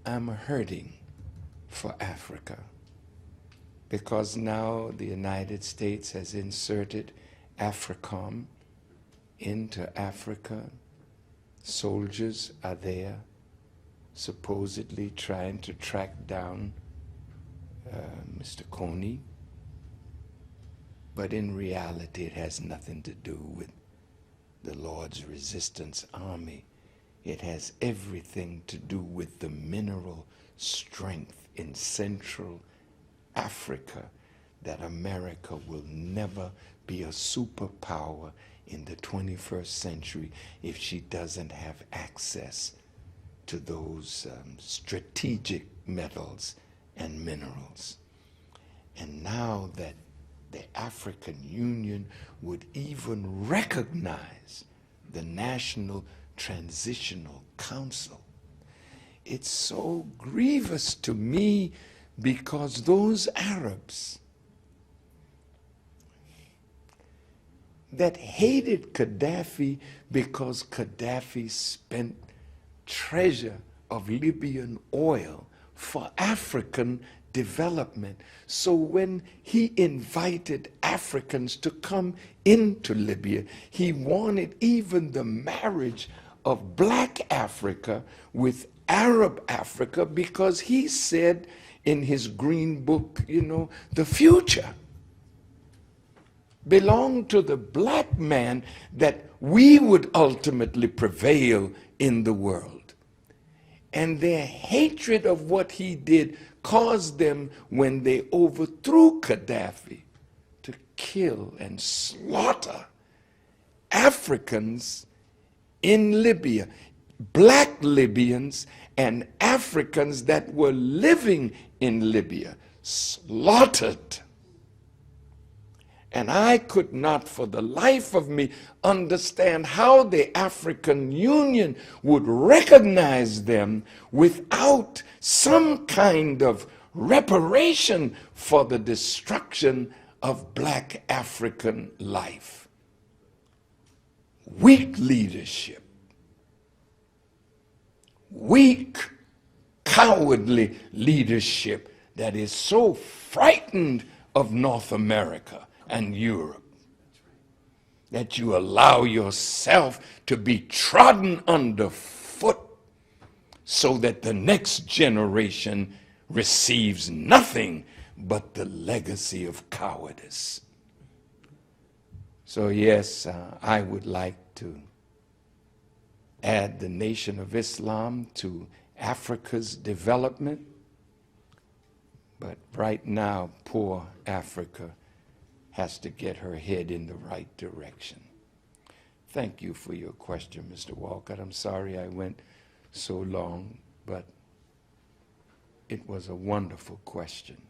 I'm hurting for Africa, because now the United States has inserted AFRICOM into Africa. Soldiers are there supposedly trying to track down Mr. Coney, but in reality it has nothing to do with the Lord's Resistance Army. It has everything to do with the mineral strength in Central Africa, that America will never be a superpower in the 21st century if she doesn't have access to those strategic metals and minerals. And now that the African Union would even recognize the National Transitional Council, it's so grievous to me, because those Arabs that hated Gaddafi because Gaddafi spent treasure of Libyan oil for African development. So when he invited Africans to come into Libya, he wanted even the marriage of black Africa with Arab Africa, because he said in his green book, you know, the future belonged to the black man, that we would ultimately prevail in the world. And their hatred of what he did caused them, when they overthrew Gaddafi, to kill and slaughter Africans in Libya, black Libyans and Africans that were living in Libya, slaughtered. And I could not for the life of me understand how the African Union would recognize them without some kind of reparation for the destruction of black African life. Weak leadership, weak, cowardly leadership that is so frightened of North America and Europe, that you allow yourself to be trodden underfoot so that the next generation receives nothing but the legacy of cowardice. So yes, I would like to add the Nation of Islam to Africa's development, but right now, poor Africa has to get her head in the right direction. Thank you for your question, Mr. Walcott. I'm sorry I went so long, but it was a wonderful question.